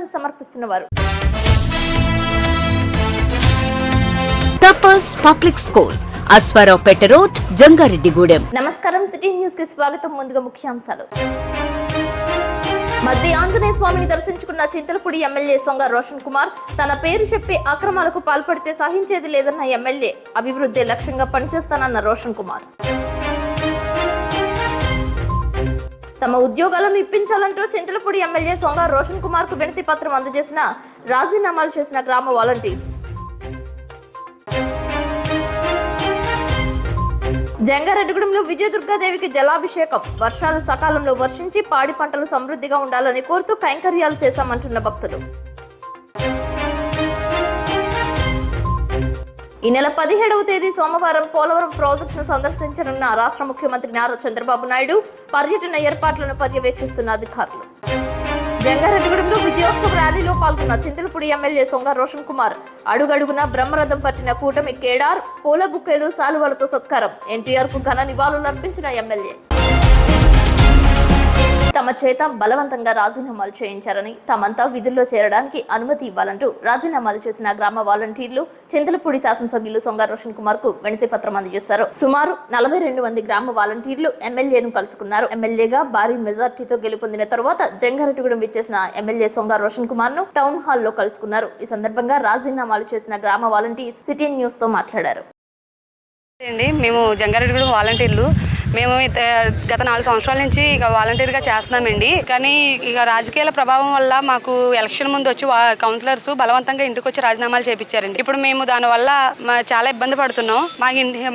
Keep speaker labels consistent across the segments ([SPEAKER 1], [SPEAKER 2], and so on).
[SPEAKER 1] సేవలను సమర్పిస్తున్న వారు.
[SPEAKER 2] Tapas public school, Aswaraopeta road, Jangareddygudem.
[SPEAKER 1] నమస్కారం, సిటీ న్యూస్ కి స్వాగతం. ముందుగా ముఖ్యాంశాలు. మధ్య ఆంజనేయ స్వామిని దర్శించుకున్న చింతలపూడి ఎమ్మెల్యే సొంగ రోషన్ కుమార్ తన పేరు చెప్పి అక్రమాలకు పాల్పడితే సహించేది లేదన్న ఎమ్మెల్యే. అభివృద్ధి లక్ష్యంగా పనిచేస్తానన్న రోషన్ కుమార్. తమ ఉద్యోగాలను ఇప్పించాలంటూ చింతలపూడి ఎమ్మెల్యే సొంగ రోషన్ కుమార్ కు వినతి పత్రం అందజేసిన రాజీనామాలు చేసిన గ్రామ వాలంటీర్స్. జంగారెడ్డిగూడెంలో విజయదుర్గాదేవికి జలాభిషేకం. వర్షాలు సకాలంలో వర్షించి పాడి పంటలు సమృద్ధిగా ఉండాలని కోరుతూ కైంకర్యాలు చేశామంటున్న భక్తులు. ఈ నెల 17వ తేదీ సోమవారం పోలవరం ప్రాజెక్టును సందర్శించనున్న రాష్ట్ర ముఖ్యమంత్రి నారా చంద్రబాబు నాయుడు పర్యటన ఏర్పాట్లను పర్యవేక్షిస్తున్న అధికారులు. జంగారెడ్డిగూడెంలో విజయోత్సవ ర్యాలీలో పాల్గొన్న చింతలపూడి ఎమ్మెల్యే సొంగ రోషన్ కుమార్. అడుగడుగున బ్రహ్మరథం పట్టిన కూటమి కేడార్, పూల బుక్కేలు, సాలువలతో సత్కారం. ఎన్టీఆర్ కు ఘన నివాళులు అర్పించిన ఎమ్మెల్యే. తమ చేత బలవంతంగా రాజీనామాలు చేయించారని, తమంతా విధుల్లో చేరడానికి అనుమతి ఇవ్వాలంటూ రాజీనామాలు చేసిన గ్రామ వాలంటీర్లు చింతలపూడి శాసనసభ్యులు సొంగ రోషన్ కుమార్ కు వినతి పత్రం అందజేశారు. సుమారు 42 మంది గ్రామ వాలంటీర్లు ఎమ్మెల్యేను కలుసుకున్నారు. ఎమ్మెల్యేగా భారీ మెజార్టీతో గెలుపొందిన తరువాత జంగారెడ్డిగూడెం విచ్చేసిన ఎమ్మెల్యే సొంగ రోషన్ కుమార్ ను టౌన్ హాల్లో కలుసుకున్నారు. ఈ సందర్భంగా రాజీనామాలు చేసిన గ్రామ వాలంటీర్స్ సిటీ న్యూస్ తో మాట్లాడారు.
[SPEAKER 3] మేము జంగారెడ్డిగూడెం వాలంటీర్లు మేము గత 4 సంవత్సరాల నుంచి ఇక వాలంటీర్గా చేస్తున్నామండి. కానీ ఇక రాజకీయాల ప్రభావం వల్ల మాకు ఎలక్షన్ ముందు వచ్చి కౌన్సిలర్స్ బలవంతంగా ఇంటికి వచ్చి రాజీనామాలు చేయించారండి. ఇప్పుడు మేము దానివల్ల చాలా ఇబ్బంది పడుతున్నాం.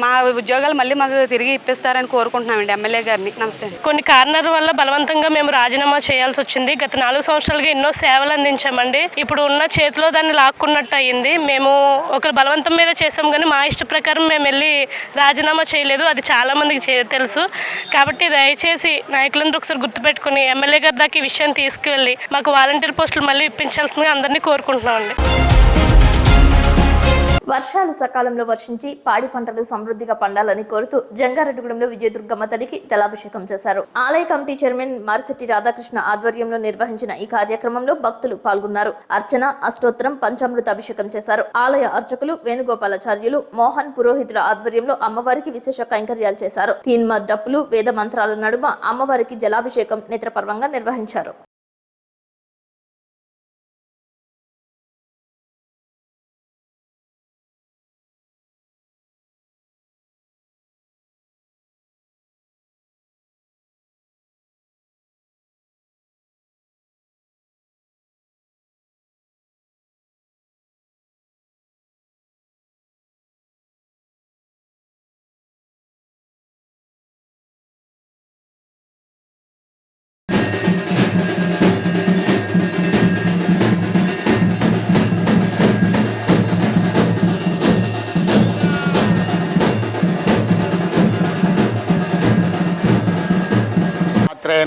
[SPEAKER 3] మా ఉద్యోగాలు మళ్ళీ మాకు తిరిగి ఇప్పిస్తారని కోరుకుంటున్నామండి ఎమ్మెల్యే గారిని. నమస్తే.
[SPEAKER 4] కొన్ని కారణాల వల్ల బలవంతంగా మేము రాజీనామా చేయాల్సి వచ్చింది. గత 4 సంవత్సరాలుగా ఎన్నో సేవలు అందించామండి. ఇప్పుడు ఉన్న చేతిలో దాన్ని లాక్కున్నట్టు అయ్యింది. మేము ఒక బలవంతం మీద చేసాం, కానీ మా ఇష్ట ప్రకారం మేము వెళ్ళి రాజీనామా చేయలేదు. అది చాలా మందికి తెలుసు. కాబట్టి దయచేసి నాయకులందరూ ఒకసారి గుర్తుపెట్టుకుని ఎమ్మెల్యే గారి దాకా ఈ విషయాన్ని తీసుకువెళ్ళి మాకు వాలంటీర్ పోస్టులు మళ్ళీ ఇప్పించాల్సిందిగా అందరినీ కోరుకుంటున్నామండి.
[SPEAKER 1] వర్షాలు సకాలంలో వర్షించి పాడి పంటలు సమృద్ధిగా పండాలని కోరుతూ జంగారెడ్డిగూడెంలో విజయదుర్గమ్మ తల్లికి జలాభిషేకం చేశారు. ఆలయ కమిటీ చైర్మన్ మారిశెట్టి రాధాకృష్ణ ఆధ్వర్యంలో నిర్వహించిన ఈ కార్యక్రమంలో భక్తులు పాల్గొన్నారు. అర్చన, అష్టోత్తరం, పంచామృత అభిషేకం చేశారు. ఆలయ అర్చకులు వేణుగోపాలాచార్యులు, మోహన్ పురోహితుల ఆధ్వర్యంలో అమ్మవారికి విశేష కైంకర్యాలు చేశారు. తీన్మార్ డప్పులు, వేద మంత్రాల నడుమ అమ్మవారికి జలాభిషేకం నేత్రపర్వంగా నిర్వహించారు.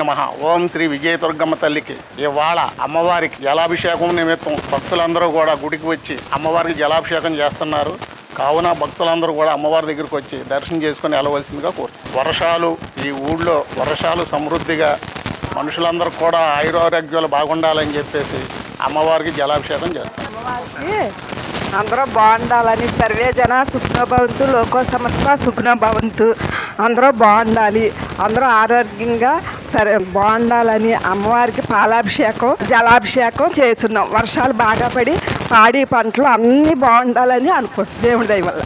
[SPEAKER 5] నమః. ఓం శ్రీ విజయదుర్గమ్మ తల్లికి ఇవాళ అమ్మవారికి జలాభిషేకం నిమిత్తం భక్తులందరూ కూడా గుడికి వచ్చి అమ్మవారికి జలాభిషేకం చేస్తున్నారు. కావున భక్తులందరూ కూడా అమ్మవారి దగ్గరికి వచ్చి దర్శనం చేసుకుని వెళ్ళవలసిందిగా కోరుతున్నారు. వర్షాలు ఈ ఊళ్ళో వర్షాలు సమృద్ధిగా మనుషులందరూ కూడా ఆయురారోగ్యాలు బాగుండాలని చెప్పేసి అమ్మవారికి జలాభిషేకం చేస్తారు.
[SPEAKER 6] అందరూ బాగుండాలని, సర్వే జన సుఖినో భవంతు, లోకో సమస్త సుఖినో భవంతు. అందరూ బాగుండాలి, అందరూ ఆరోగ్యంగా సరే బాగుండాలని అమ్మవారికి పాలాభిషేకం, జలాభిషేకం చేస్తున్నాం. వర్షాలు బాగా పడి పాడి పంటలు అన్నీ బాగుండాలని అనుకుంటున్నాం దేవుడి దయ వల్ల.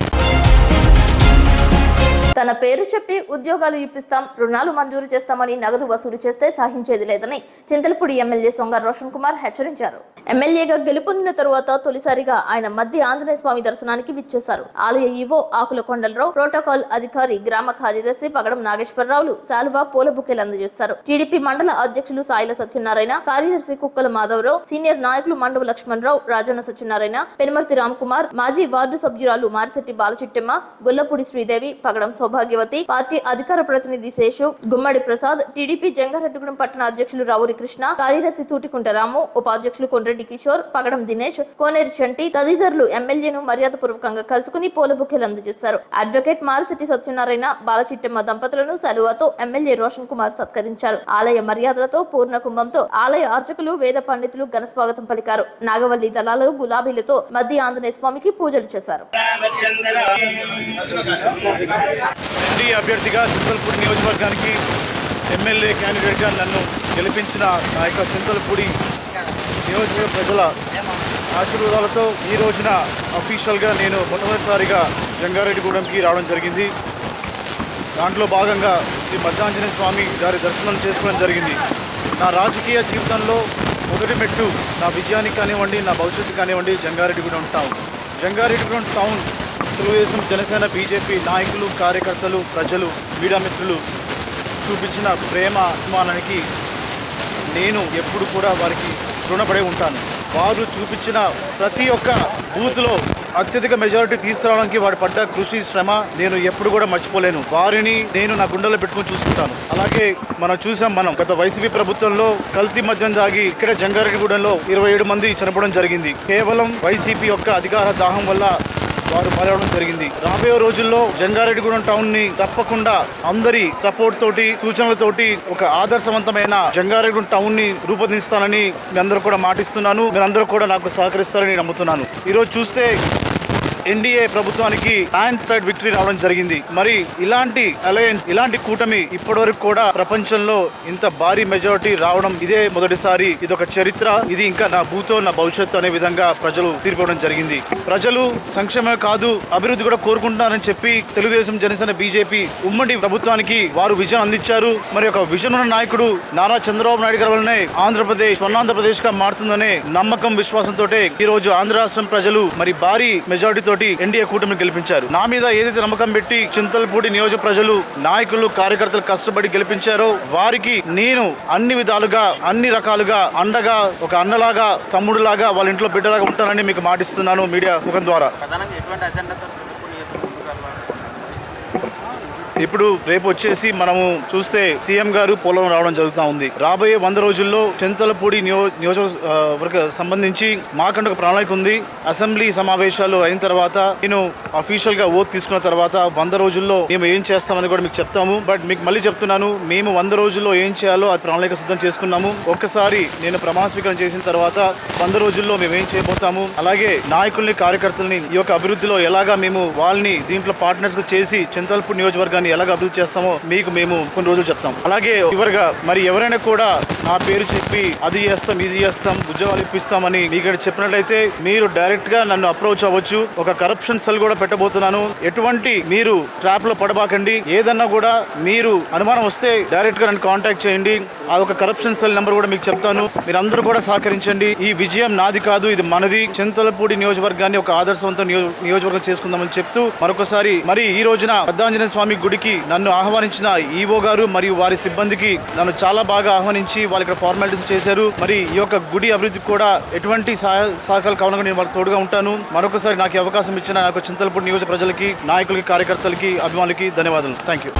[SPEAKER 1] తన పేరు చెప్పి ఉద్యోగాలు ఇప్పిస్తాం, రుణాలు మంజూరు చేస్తామని నగదు వసూలు చేస్తే సహించేది లేదని చింతలపూడి ఎమ్మెల్యే సొంగ రోషన్ కుమార్ హెచ్చరించారు. ఎమ్మెల్యేగా గెలుపొందిన తరువాత తొలిసారిగా ఆయన మధ్య ఆంజనేయ స్వామి దర్శనానికి విచ్చేశారు. ఆలయ ఈవో ఆకుల కొండలరావు, ప్రోటోకాల్ అధికారి, గ్రామ కార్యదర్శి పగడం నాగేశ్వరరావులు శాలువా, పూల బుకేలు అందజేశారు. టీడీపీ మండల అధ్యక్షులు సాయిల సత్యనారాయణ, కార్యదర్శి కుక్కల మాధవరావు, సీనియర్ నాయకులు మండవ లక్ష్మణరావు, రాజన్న సత్యనారాయణ, పెనుమర్తి రామ్ కుమార్, మాజీ వార్డు సభ్యురాలు మారిశెట్టి బాలచిట్టెమ్మ, గొల్లపూడి శ్రీదేవి, పగడం సౌభాగ్యవతి, పార్టీ అధికార ప్రతినిధి శేషు, గుమ్మడి ప్రసాద్, టీడీపీ జంగారెడ్డిగూడెం పట్టణ అధ్యక్షులు రావురి కృష్ణ, కార్యదర్శి తూటికుంట రాము, ఉపాధ్యక్షులు కొండ్రెడ్డి కిషోర్, పగడం దినేష్, కోనేరు చంటి తదితరులు ఎమ్మెల్యేను మర్యాదపూర్వకంగా కలుసుకుని పూల బుకేలు అందజేశారు. అడ్వకేట్ మారిశెట్టి సత్యనారాయణ, బాలచిట్టమ్మ దంపతులను సలువాతో ఎమ్మెల్యే రోషన్ కుమార్ సత్కరించారు. ఆలయ మర్యాదలతో పూర్ణ కుంభంతో ఆలయ అర్చకులు, వేద పండితులు ఘనస్వాగతం పలికారు. నాగవల్లి దళాలు, గులాబీలతో మధ్య ఆంజనేయ స్వామికి పూజలు చేశారు.
[SPEAKER 7] అభ్యర్థిగా చింతలపూడి నియోజకవర్గానికి ఎమ్మెల్యే క్యాండిడేట్గా నన్ను గెలిపించిన నా యొక్క చింతలపూడి నియోజకవర్గ ప్రజల ఆశీర్వాదాలతో ఈ రోజున అఫీషియల్గా నేను మొట్టమొదటిసారిగా జంగారెడ్డిగూడెంకి రావడం జరిగింది. దాంట్లో భాగంగా శ్రీ మధ్యాంజనేయ స్వామి గారి దర్శనం చేసుకోవడం జరిగింది. నా రాజకీయ జీవితంలో మొదటి మెట్టు నా విజయానికి కానివ్వండి, నా భవిష్యత్తు కానివ్వండి Jangareddygudem town. Jangareddygudem town Telugu Desam, Janasena, BJP నాయకులు, కార్యకర్తలు, ప్రజలు, మీడియా మిత్రులు చూపించిన ప్రేమ, అభిమానానికి నేను ఎప్పుడు కూడా వారికి రుణపడి ఉంటాను. వారు చూపించిన ప్రతి ఒక్క బూత్లో అత్యధిక మెజారిటీ తీసుకురావడానికి వాడు పడ్డ కృషి, శ్రమ నేను ఎప్పుడు కూడా మర్చిపోలేను. వారిని నేను నా గుండెలో పెట్టుకుని చూసుకుంటాను. అలాగే మనం గత వైసీపీ ప్రభుత్వంలో కల్తీ మద్యం దాగి ఇక్కడ జంగారెడ్డిగూడెంలో 27 మంది చనిపోవడం జరిగింది. కేవలం వైసీపీ యొక్క అధికార దాహం వల్ల వారు పాల్గొనడం జరిగింది. రాబోయే రోజుల్లో జంగారెడ్డిగూడెం టౌన్ ని తప్పకుండా అందరి సపోర్ట్ తోటి, సూచనలతోటి ఒక ఆదర్శవంతమైన జంగారెడ్డిగూడెం టౌన్ ని రూపొందిస్తానని మీ అందరూ కూడా మాటిస్తున్నాను. మీరందరూ కూడా నాకు సహకరిస్తారని నమ్ముతున్నాను. ఈరోజు చూస్తే ఎన్డీఏ ప్రభుత్వానికి ల్యాండ్ స్లైడ్ విక్టరీ రావడం జరిగింది. మరి ఇలాంటి అలయన్స్, ఇలాంటి కూటమి ఇప్పటివరకు కూడా ప్రపంచంలో ఇంత భారీ మెజారిటీ రావడం ఇదే మొదటిసారి. ఇది ఒక చరిత్ర. ఇది ఇంకా నా భూతో నా భవిష్యత్తు అనే విధంగా ప్రజలు తీర్పుకోవడం జరిగింది. ప్రజలు సంక్షేమమే కాదు అభివృద్ధి కూడా కోరుకుంటున్నారని చెప్పి తెలుగుదేశం, జనసేన, బీజేపీ ఉమ్మడి ప్రభుత్వానికి వారు విజయం అందించారు. మరి ఒక విజన్ ఉన్న నాయకుడు నారా చంద్రబాబు నాయుడు గారి వల్లనే ఆంధ్రప్రదేశ్ స్వర్ణాంధ్రప్రదేశ్ గా మారుతుందనే నమ్మకం, విశ్వాసంతో ఈ రోజు ఆంధ్ర రాష్ట్రం ప్రజలు మరి భారీ మెజారిటీతో ఎన్డీఏ కూటమిని గెలిపించారు. నా మీద ఏదైతే నమ్మకం పెట్టి చింతలపూడి నియోజక ప్రజలు, నాయకులు, కార్యకర్తలు కష్టపడి గెలిపించారో వారికి నేను అన్ని విధాలుగా, అన్ని రకాలుగా అండగా, ఒక అన్నలాగా, తమ్ముడులాగా, వాళ్ళ ఇంట్లో బిడ్డలాగా ఉంటానని మీకు మాటిస్తున్నాను మీడియా ముఖం ద్వారా. ఇప్పుడు రేపు వచ్చేసి మనము చూస్తే సీఎం గారు పోలవరం రావడం జరుగుతూ ఉంది. రాబోయే 100 రోజుల్లో చింతలపూడి నియోజకవర్గ సంబంధించి మాకంటే ఒక ప్రణాళిక ఉంది. అసెంబ్లీ సమావేశాలు అయిన తర్వాత నేను అఫీషియల్ గా ఓట్ తీసుకున్న తర్వాత 100 రోజుల్లో మేము ఏం చేస్తామని కూడా మీకు చెప్తాము. బట్ మీకు మళ్ళీ చెప్తున్నాను, మేము 100 రోజుల్లో ఏం చేయాలో ఆ ప్రణాళిక సిద్ధం చేసుకున్నాము. ఒక్కసారి నేను ప్రమాణ స్వీకారం చేసిన తర్వాత 100 రోజుల్లో మేము ఏం చేయబోతాము, అలాగే నాయకుల్ని, కార్యకర్తల్ని ఈ యొక్క అభివృద్ధిలో ఎలాగా మేము వాళ్ళని దీంట్లో పార్ట్నర్స్ చేసి చింతలపూడి నియోజకవర్గాన్ని ఎలాగ అభివృద్ధి చేస్తామో మీకు మేము కొన్ని రోజులు చెప్తాం. అలాగే చివరిగా మరి ఎవరైనా కూడా నా పేరు చెప్పి అది చేస్తాం, ఇది చేస్తాం, ఉద్యోగాలు ఇప్పిస్తామని మీకు చెప్పినట్లయితే మీరు డైరెక్ట్ గా నన్ను అప్రోచ్ అవ్వచ్చు. ఒక కరప్షన్ సెల్ కూడా పెట్టబోతున్నాను. ఎటువంటి మీరు ట్రాప్ లో పడబాకండి. ఏదన్నా కూడా మీరు అనుమానం వస్తే డైరెక్ట్ గా నన్ను కాంటాక్ట్ చేయండి. అదొక కరప్షన్ సెల్ నెంబర్ కూడా మీకు చెప్తాను. మీరందరూ కూడా సహకరించండి. ఈ విజయం నాది కాదు, ఇది మనది. చింతలపూడి నియోజకవర్గాన్ని ఒక ఆదర్శవంత నియోజకవర్గం చేసుకుందామని చెప్తూ మరొకసారి మరి ఈ రోజున మధ్యాంజనేయ స్వామి గుడికి నన్ను ఆహ్వానించిన ఈవో గారు మరియు వారి సిబ్బందికి నన్ను చాలా బాగా ఆహ్వానించి వాళ్ళు ఇక్కడ ఫార్మాలిటీస్ చేశారు. మరి ఈ యొక్క గుడి అభివృద్ధికి కూడా ఎటువంటి సహకారాలు కావాలని నేను వాళ్ళకి తోడుగా ఉంటాను. మరొకసారి నాకు అవకాశం ఇచ్చిన నాకు చింతలపూడి నియోజక ప్రజలకి, నాయకులకి, కార్యకర్తలకి, అభిమానులకి ధన్యవాదాలు. Thank you.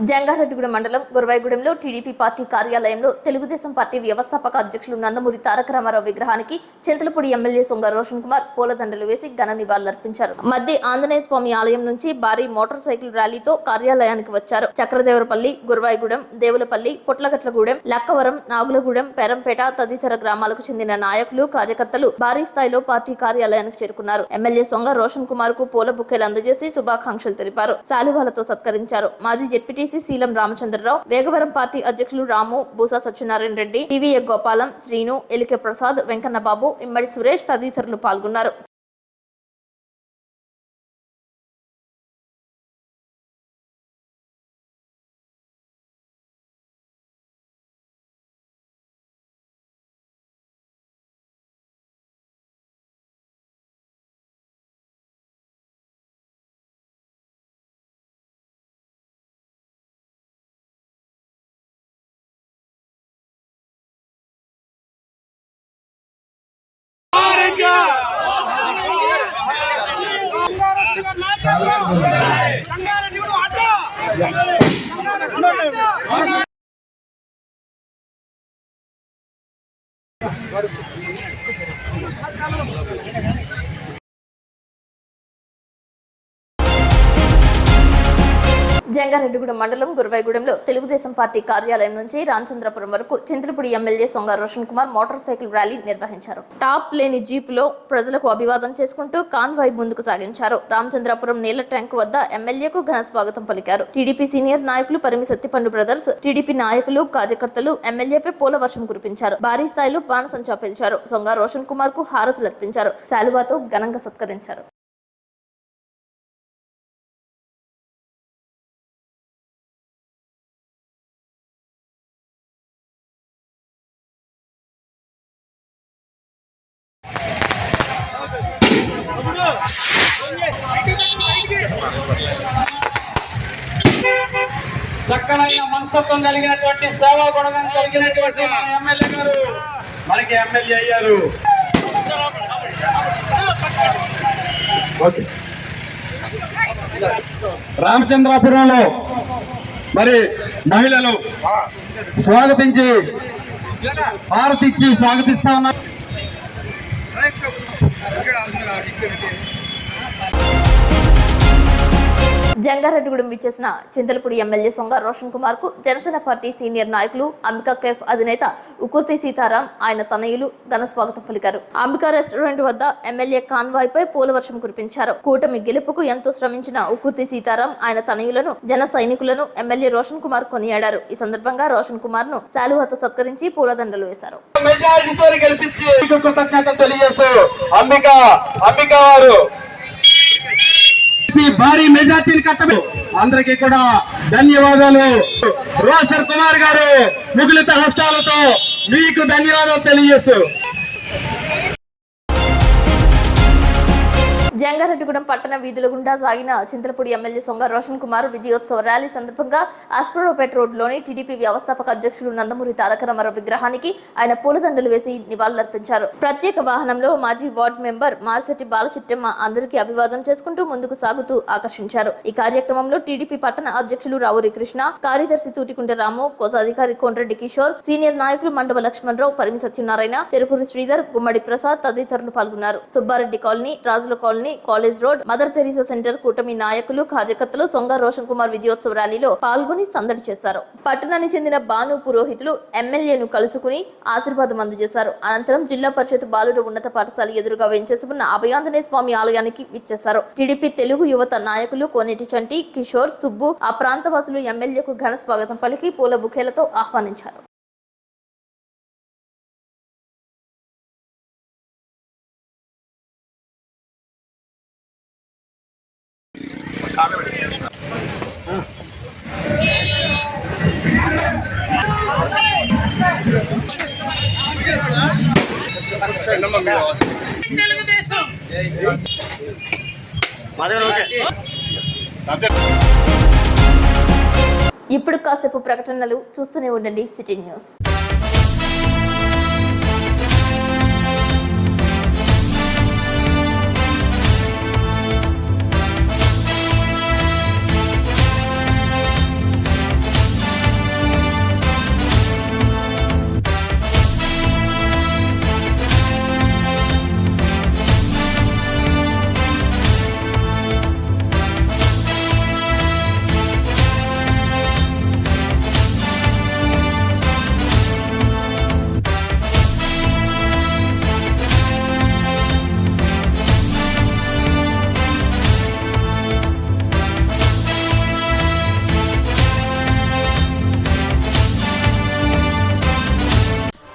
[SPEAKER 1] జంగారెడ్డిగూడెం మండలం గురవాయిగూడెంలో టీడీపీ పార్టీ కార్యాలయంలో తెలుగుదేశం పార్టీ వ్యవస్థాపక అధ్యక్షులు నందమూరి తారక రామారావు విగ్రహానికి చింతలపూడి ఎమ్మెల్యే సొంగ రోషన్ కుమార్ పూలదండలు వేసి ఘన నివాళులర్పించారు. మధ్య ఆంజనేయ స్వామి ఆలయం నుంచి భారీ మోటార్ సైకిల్ ర్యాలీతో కార్యాలయానికి వచ్చారు. చక్రదేవరపల్లి, గురవాయిగూడెం, దేవులపల్లి, పొట్లగట్లగూడెం, లక్కవరం, నాగులగూడెం, పెరంపేట తదితర గ్రామాలకు చెందిన నాయకులు, కార్యకర్తలు భారీ స్థాయిలో పార్టీ కార్యాలయానికి చేరుకున్నారు. ఎమ్మెల్యే సొంగ రోషన్ కుమార్ కు పూల బుక్కేలు అందజేసి శుభాకాంక్షలు తెలిపారు. శాలువాలతో సత్కరించారు. మాజీ జెడ్పీటీసీ శీలం రామచంద్రరావు, వేగవరం పార్టీ అధ్యక్షులు రాము, బూసా సత్యనారాయణ రెడ్డి, టీవీఏ గోపాలం, శ్రీను, ఎలికే ప్రసాద్, వెంకన్నబాబు, ఇమ్మడి సురేష్ తదితరులు పాల్గొన్నారు. జంగారెడ్డిగూడెం మండలం గురువాయిగూడెంలో తెలుగుదేశం పార్టీ కార్యాలయం నుంచి రామచంద్రపురం వరకు Chintalapudi MLA Songa Roshan Kumar motorcycle rally నిర్వహించారు. టాప్ లేని జీపులో ప్రజలకు అభివాదం చేసుకుంటూ కాన్వాయ్ ముందుకు సాగించారు. రామచంద్రపురం నీళ్ల ట్యాంక్ వద్ద ఎమ్మెల్యేకు ఘన స్వాగతం పలికారు. టీడీపీ సీనియర్ నాయకులు పరిమి సత్తిపండు బ్రదర్స్, టీడీపీ నాయకులు, కార్యకర్తలు ఎమ్మెల్యేపై పూల వర్షం కురిపించారు. భారీ స్థాయిలో బాణసంచా పేల్చారు. సొంగ రోషన్ కుమార్ కు హారతులు అర్పించారు. శాలువాతో ఘనంగా సత్కరించారు.
[SPEAKER 8] చక్కనైన మనస్తత్వం కలిగినటువంటి సేవా గుణం కలిగినటువంటి మన ఎమ్మెల్యే గారు మనకి ఎమ్మెల్యే అయ్యారు. రామచంద్రాపురంలో మరి మహిళలు స్వాగతించి హారతిచ్చి స్వాగతిస్తా ఉన్నారు.
[SPEAKER 1] జంగారెడ్డిగూడెం విచ్చేసిన చింతలపూడి ఎమ్మెల్యే సొంగ రోషన్ కుమార్ కు జనసేన పార్టీ సీనియర్ నాయకులు అంబికా కేఫ్ అధినేత ఉకుర్తి సీతారాం, ఆయన తనయులు ఘన స్వాగతం పలికారు. అంబికా రెస్టారెంట్ వద్ద ఎమ్మెల్యే కాన్వాయ్ పై పూల వర్షం కురిపించారు. కూటమి గెలుపుకు ఎంతో శ్రమించిన ఉకుర్తి సీతారాం, ఆయన తనయులను, జన సైనికులను ఎమ్మెల్యే రోషన్ కుమార్ కొనియాడారు. ఈ సందర్భంగా రోషన్ కుమార్ ను శాలువాతో సత్కరించి పూలదండలు వేశారు.
[SPEAKER 8] భారీ మెజార్టీని కట్టబె అందరికీ కూడా ధన్యవాదాలు. రోషన్ కుమార్ గారు మిగులిత హస్తాలతో మీకు ధన్యవాదాలు తెలియజేస్తూ
[SPEAKER 1] జంగారెడ్డిగూడెం పట్టణ వీధుల గుండా సాగిన చింతలపూడి ఎమ్మెల్యే సొంగ రోషన్ కుమార్ విజయోత్సవ ర్యాలీ సందర్భంగా ఆస్ప్రోపేట్ రోడ్లోని టీడీపీ వ్యవస్థాపక అధ్యక్షులు నందమూరి తారక రామారావు విగ్రహానికి ఆయన పూలదండలు వేసి నివాళులర్పించారు. ప్రత్యేక వాహనంలో మాజీ వార్డు మెంబర్ మార్సెట్టి బాలచిట్టమ్మ అందరికీ అభివాదం చేసుకుంటూ ముందుకు సాగుతూ ఆకర్షించారు. ఈ కార్యక్రమంలో టీడీపీ పట్టణ అధ్యక్షులు రావురి కృష్ణ, కార్యదర్శి తూటికుంట రాము, కోశాధికారి కోండ్రెడ్డి కిషోర్, సీనియర్ నాయకులు మండవ లక్ష్మణరావు, పరిమి సత్యనారాయణ, చెరుకూరి శ్రీధర్, గుమ్మడి ప్రసాద్ తదితరులు పాల్గొన్నారు. సుబ్బారెడ్డి కాలనీ, రాజుల colony, college road, mother Teresa centre కూటమి నాయకులు, కార్యకర్తలు సొంగ రోషన్ కుమార్ విజయోత్సవ ర్యాలీలో పాల్గొని సందడి చేశారు. పట్టణానికి చెందిన బాను పురోహితులు ఎమ్మెల్యేను కలుసుకుని ఆశీర్వాదం అందజేశారు. అనంతరం జిల్లా పరిషత్ బాలుర ఉన్నత పాఠశాల ఎదురుగా వేంచేసి ఉన్న అభయాంజనేయ స్వామి ఆలయానికి విచ్చేశారు. టీడీపీ తెలుగు యువత నాయకులు కోనేటి చంటి, కిషోర్, సుబ్బు ఆ ప్రాంతవాసులు ఎమ్మెల్యేకు ఘన స్వాగతం పలికి పూల బుకేలతో ఆహ్వానించారు. ఇప్పుడు కాసేపు ప్రకటనలు చూస్తూనే ఉండండి సిటీ న్యూస్.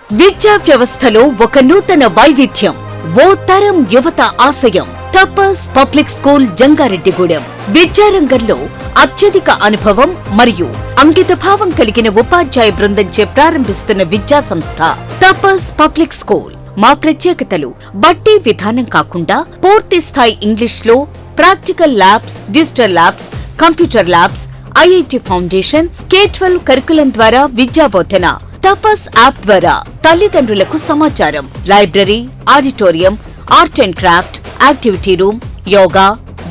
[SPEAKER 2] విద్యా వ్యవస్థలో ఒక నూతన వైవిధ్యం, ఓ తరం యువత ఆశయం. తపస్ పబ్లిక్ స్కూల్ జంగారెడ్డిగూడెం విద్యారంగంలో అత్యధిక అనుభవం మరియు అంకితభావం కలిగిన ఉపాధ్యాయ బృందంచే ప్రారంభిస్తున్న విద్యా సంస్థ తపస్ పబ్లిక్ స్కూల్. మా ప్రత్యేకతలు బట్టి విధానం కాకుండా పూర్తి స్థాయి ఇంగ్లీష్లో practical labs, digital labs, computer labs, IIT foundation, K-12 curriculum ద్వారా విద్యాబోధన. తపస్ యాప్ ద్వారా తల్లిదండ్రులకు సమాచారం, library, auditorium, art and craft, activity room, yoga,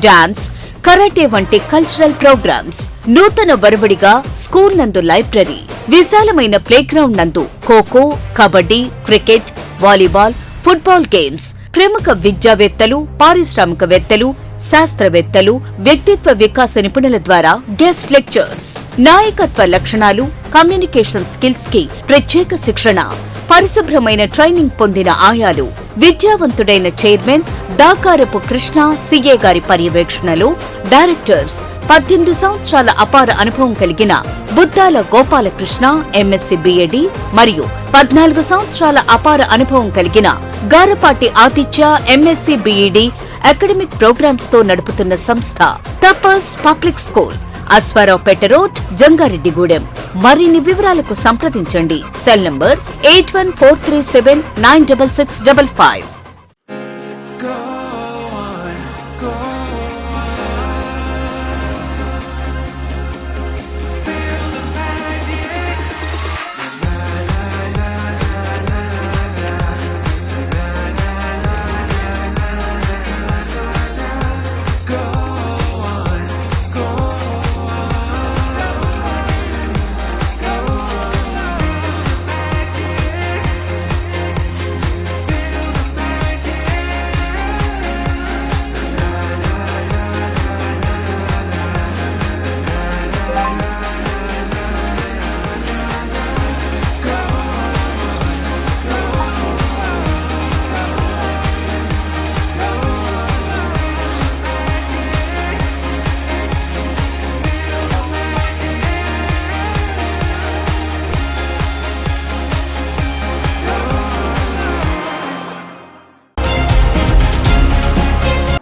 [SPEAKER 2] dance, karate వంటి కల్చరల్ ప్రోగ్రామ్స్. నూతన వరవడిగా స్కూల్ నందు లైబ్రరీ, విశాలమైన ప్లేగ్రౌండ్ నందు kho kho, kabaddi, cricket, volleyball, football games. ప్రముఖ విద్యావేత్తలు, పారిశ్రామికవేత్తలు, శాస్త్రవేత్తలు, వ్యక్తిత్వ వికాస నిపుణుల ద్వారా గెస్ట్ లెక్చర్స్. నాయకత్వ లక్షణాలు, కమ్యూనికేషన్ స్కిల్స్ కి ప్రత్యేక శిక్షణ. పరిశుభ్రమైన ట్రైనింగ్ పొందిన ఆయాలు. విద్యావంతుడైన చైర్మన్ దాకారపు కృష్ణ సిఏ గారి పర్యవేక్షణలో డైరెక్టర్స్. 18 సంవత్సరాల అపార అనుభవం కలిగిన బుద్దాల గోపాలకృష్ణ ఎంఎస్సి బిఎడి మరియు 14 సంవత్సరాల అపార అనుభవం కలిగిన గారపాటి ఆతిథ్య ఎంఎస్సి బిఈడి అకాడమిక్ ప్రోగ్రామ్స్ తో నడుపుతున్న సంస్థ Tapas public school, Aswaraopeta road, Jangareddygudem. మరిన్ని వివరాలకు సంప్రదించండి. Cell number 8143796655.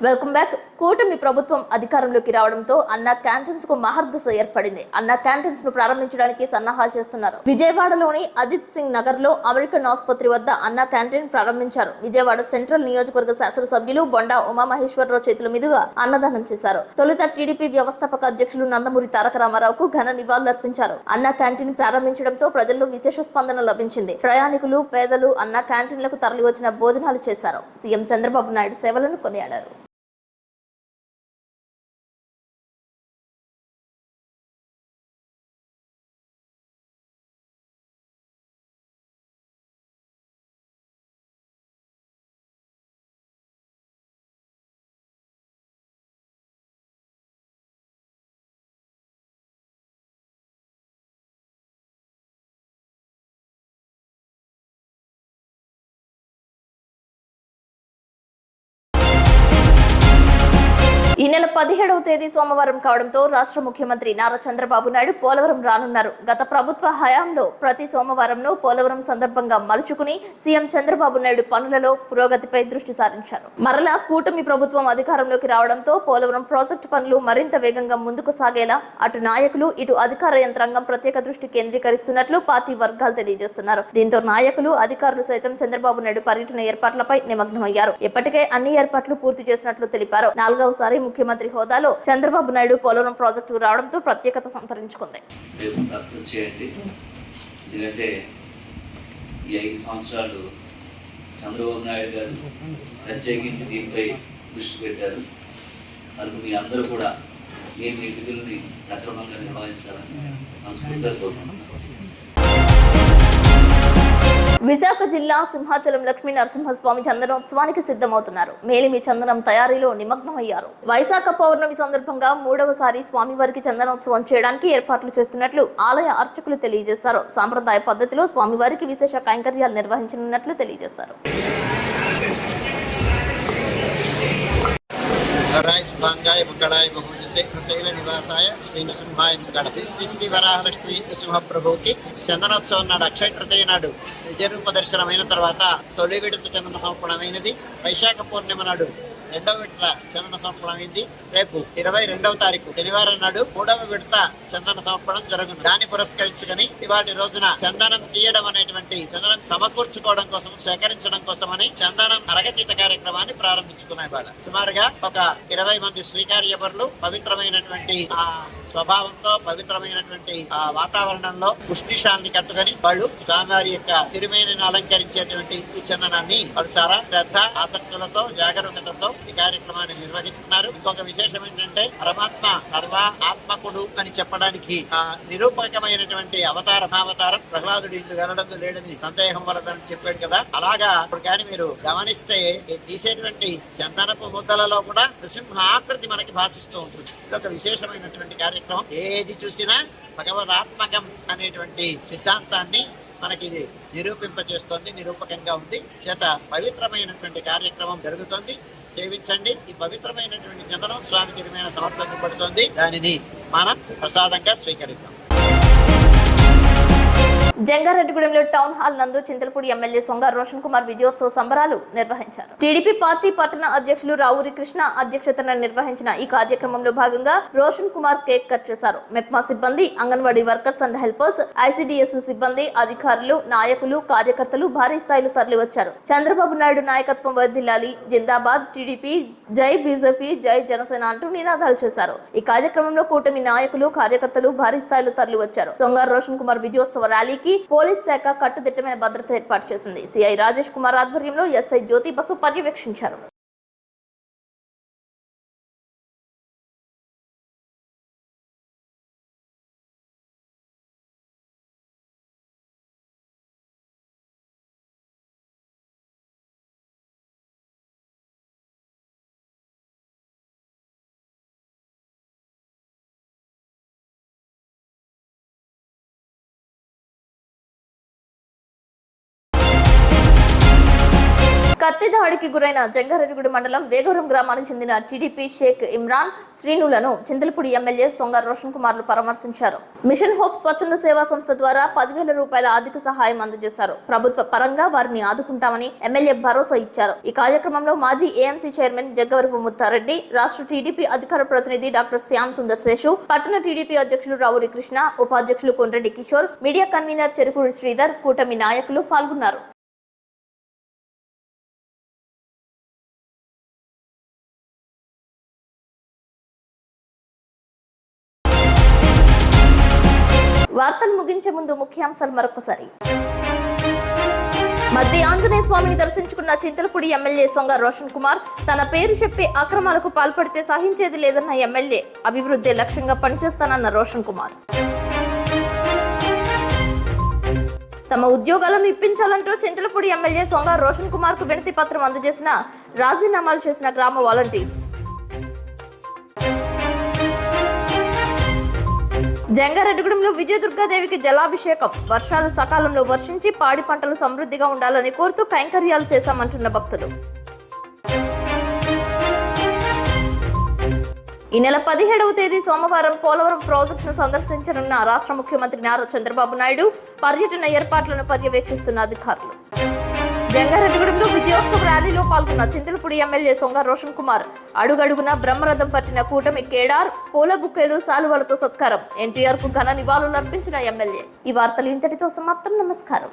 [SPEAKER 1] Welcome back. కూటమి ప్రభుత్వం అధికారంలోకి రావడంతో అన్న క్యాంటీన్స్ కు మహర్దశ ఏర్పడింది. అన్న క్యాంటీన్స్ ను ప్రారంభించడానికి సన్నాహాలు చేస్తున్నారు. విజయవాడలోని అజిత్ సింగ్ నగర్ లో అమెరికన్ ఆసుపత్రి వద్ద అన్న క్యాంటీన్ ప్రారంభించారు. విజయవాడ సెంట్రల్ నియోజకవర్గ శాసనసభ్యులు బొండా ఉమామహేశ్వరరావు చేతుల మీదుగా అన్నదానం చేశారు. తొలుత టీడీపీ వ్యవస్థాపక అధ్యక్షులు నందమూరి తారక రామారావుకు ఘన నివాళులర్పించారు. అన్న క్యాంటీన్ ప్రారంభించడంతో ప్రజల్లో విశేష స్పందన లభించింది. ప్రయాణికులు, పేదలు అన్న క్యాంటీన్లకు తరలివచ్చిన భోజనాలు చేశారు. సీఎం చంద్రబాబు నాయుడు సేవలను కొనియాడారు. ఈ నెల 17వ తేదీ సోమవారం కావడంతో రాష్ట్ర ముఖ్యమంత్రి నారా చంద్రబాబు నాయుడు పోలవరం రానున్నారు. గత ప్రభుత్వ హయాంలో ప్రతి సోమవారంను పోలవరం సందర్భంగా మలుచుకుని సీఎం చంద్రబాబు నాయుడు పనులలో పురోగతిపై దృష్టి సారించారు. మరలా కూటమి ప్రభుత్వం అధికారంలోకి రావడంతో పోలవరం ప్రాజెక్టు పనులు మరింత వేగంగా ముందుకు సాగేలా అటు నాయకులు, ఇటు అధికార యంత్రాంగం ప్రత్యేక దృష్టి కేంద్రీకరిస్తున్నట్లు పార్టీ వర్గాలు తెలియజేస్తున్నారు. దీంతో నాయకులు, అధికారులు సైతం చంద్రబాబు నాయుడు పర్యటన ఏర్పాట్లపై నిమగ్నమయ్యారు. ఇప్పటికే అన్ని ఏర్పాట్లు పూర్తి చేసినట్లు తెలిపారు. 4వసారి ముఖ్యమంత్రి హోదాలో చంద్రబాబు నాయుడు పోలవరం ప్రాజెక్టు రావడంతో ప్రత్యేకత సంతరించుకుంది.
[SPEAKER 9] ఎందుకంటే ఈ 5 సంవత్సరాలు చంద్రబాబు నాయుడు గారు ప్రత్యేకించి దీనిపై దృష్టి పెట్టారు. మరి మీ అందరూ కూడా మీ విధుల్ని సక్రమంగా నిర్వహించాలని మనస్ఫూర్తిగా కోరుకుంటున్నాను.
[SPEAKER 1] విశాఖ జిల్లా సింహాచలం లక్ష్మీ నరసింహస్వామి చందనోత్సవానికి సిద్ధమవుతున్నారు. మేలిమి చందనం తయారీలో నిమగ్నమయ్యారు. వైశాఖ పౌర్ణమి సందర్భంగా 3వసారి స్వామివారికి చందనోత్సవం చేయడానికి ఏర్పాట్లు చేస్తున్నట్లు ఆలయ అర్చకులు తెలియజేశారు. సాంప్రదాయ పద్ధతిలో స్వామివారికి విశేష కైంకర్యాలు నిర్వహించనున్నట్లు తెలియజేశారు.
[SPEAKER 10] शुभांगाय मंगलाय बहुजसे शैल निवासाय श्री नृसिंहाय मंगल श्री श्री वराहलक्ष्मी नृसिंह प्रभु की చందనోత్సవం నాడు అక్షయ తృతీయ నాడు విజయరూప దర్శనమైన తర్వాత తొలి విడత చందన సమర్పణమైనది. వైశాఖ పూర్ణిమ నాడు 2వ విడత చందన సమర్పణమైంది. రేపు 22వ తారీఖు శనివారం నాడు 3వ విడత చందన సమర్పణం జరుగుతుంది. దాన్ని పురస్కరించుకుని ఇవాటి రోజున చందనం తీయడం అనేటువంటి చందనం సమకూర్చుకోవడం కోసం, సేకరించడం కోసమని చందనం తరగతీత కార్యక్రమాన్ని ప్రారంభించుకున్నాయి. వాళ్ళ సుమారుగా ఒక 20 మంది శ్రీకార్యపరులు పవిత్రమైనటువంటి ఆ స్వభావంతో, పవిత్రమైనటువంటి ఆ వాతావరణంలో పుష్టిశాన్ని కట్టుకొని వాళ్ళు స్వామివారి యొక్క తిరుమేనిని అలంకరించేటువంటి ఈ చందనాన్ని వాళ్ళు చాలా శ్రద్ధ, ఆసక్తులతో, జాగరూకతతో ఈ కార్యక్రమాన్ని నిర్వహిస్తున్నారు. ఇంకొక విశేషం ఏంటంటే పరమాత్మ సర్వ ఆత్మకుడు అని చెప్పడానికి నిరూపకమైనటువంటి అవతారం ప్రహ్లాదుడు ఇందు గలడందు లేడని సందేహం వలదని చెప్పాడు కదా. అలాగా ఇప్పుడు కానీ మీరు గమనిస్తే తీసేటువంటి చందనపు ముద్దలలో కూడా నృసింహ ఆకృతి మనకి భాషిస్తూ ఉంటుంది. ఇదొక విశేషమైనటువంటి కార్యక్రమం. ఏది చూసినా భగవదాత్మకం అనేటువంటి సిద్ధాంతాన్ని మనకి నిరూపింపజేస్తోంది, నిరూపకంగా ఉంది. చేత పవిత్రమైనటువంటి కార్యక్రమం జరుగుతోంది. సేవించండి. ఈ పవిత్రమైనటువంటి చందనం స్వామి తిరుమేన సమర్పించబడుతోంది. దానిని మనం ప్రసాదంగా స్వీకరిద్దాం.
[SPEAKER 1] జంగారెడ్డిగూడెంలో టౌన్ హాల్ నందు చింతలపూడి ఎమ్మెల్యే సొంగ రోషన్ కుమార్ విజయోత్సవ సంబరాలు నిర్వహించారు. టీడీపీ పార్టీ పట్టణ అధ్యక్షులు రావురి కృష్ణ అధ్యక్షతన నిర్వహించిన ఈ కార్యక్రమంలో భాగంగా రోషన్ కుమార్ కేక్ కట్ చేశారు. మెప్మా సిబ్బంది, anganwadi workers and helpers, ICDS సిబ్బంది, అధికారులు, నాయకులు, కార్యకర్తలు భారీ స్థాయిలో తరలివచ్చారు. చంద్రబాబు నాయుడు నాయకత్వం వర్ధిల్లాలి, జిందాబాద్ టీడీపీ, జై బీజేపీ, జై జనసేన అంటూ నినాదాలు చేశారు. ఈ కార్యక్రమంలో కూటమి నాయకులు, కార్యకర్తలు భారీ స్థాయిలో తరలివచ్చారు. సొంగ రోషన్ కుమార్ విజయోత్సవ ర్యాలీకి పోలీస్ శాఖ కట్టుదిట్టమైన భద్రత ఏర్పాటు చేసింది. సిఐ రాజేష్ కుమార్ ఆధ్వర్యంలో ఎస్ఐ జ్యోతి బసు పర్యవేక్షించారు. కత్తి దాడికి గురైన జంగారెడ్డిగూడెం మండలం వేగవరం గ్రామానికి చెందిన టీడీపీ షేక్ ఇమ్రాన్ శ్రీనులను చింతలపూడి ఎమ్మెల్యే సొంగ రోషన్ కుమార్లు పరామర్శించారు. మిషన్ హోప్ స్వచ్ఛంద సేవా సంస్థ ద్వారా 10,000 రూపాయల ఆర్థిక సహాయం అందజేశారు. ప్రభుత్వ పరంగా వారిని ఆదుకుంటామని ఎమ్మెల్యే భరోసా ఇచ్చారు. ఈ కార్యక్రమంలో మాజీ ఏఎంసీ చైర్మన్ జగ్గవరపు ముత్తారెడ్డి, రాష్ట్ర టీడీపీ అధికార ప్రతినిధి డాక్టర్ శ్యామ్ సుందర్ శేషు, పట్టణ టీడీపీ అధ్యక్షులు రావురి కృష్ణ, ఉపాధ్యక్షులు కొండ్రెడ్డి కిషోర్, మీడియా కన్వీనర్ చెరుకూరి శ్రీధర్, కూటమి నాయకులు పాల్గొన్నారు. వార్తలు ముగించే ముందు ముఖ్యాంశాలు మరొకసారి. మధ్య ఆంజనేయ స్వామిని దర్శించుకున్న చింతలపూడి ఎమ్మెల్యే సొంగ రోషన్ కుమార్ తన పేరు చెప్పి అక్రమాలకు పాల్పడితే సహించేది లేదన్న ఎమ్మెల్యే, అభివృద్ధి లక్ష్యంగా పనిచేస్తానన్న రోషన్ కుమార్. తమ ఉద్యోగాలను ఇప్పించాలంటూ చింతలపూడి ఎమ్మెల్యే సొంగ రోషన్ కుమార్ కు వినతి పత్రం అందజేసిన, రాజీనామాలు చేసిన గ్రామ వాలంటీర్స్. జంగారెడ్డిగూడెంలో విజయదుర్గాదేవికి జలాభిషేకం, వర్షాలు సకాలంలో వర్షించి పాడి పంటలు సమృద్ధిగా ఉండాలని కోరుతూ కైంకర్యాలు చేశామంటున్న భక్తులు. ఈ నెల 17వ తేదీ సోమవారం పోలవరం ప్రాజెక్టును సందర్శించనున్న రాష్ట్ర ముఖ్యమంత్రి నారా చంద్రబాబు నాయుడు పర్యటన ఏర్పాట్లను పర్యవేక్షిస్తున్న అధికారులు. జంగారెడ్డిగూడెంలో విజయోత్సవ ర్యాలీలో పాల్గొన్న చింతలపూడి ఎమ్మెల్యే సొంగ రోషన్ కుమార్. అడుగడుగున బ్రహ్మరథం పట్టిన కూటమి కేడార్, పూల బుక్కేలు, సాలువలతో సత్కారం. ఎన్టీఆర్ కు ఘన నివాళులు అర్పించిన ఎమ్మెల్యే. ఈ వార్తలు ఇంతటితో సమాప్తం. నమస్కారం.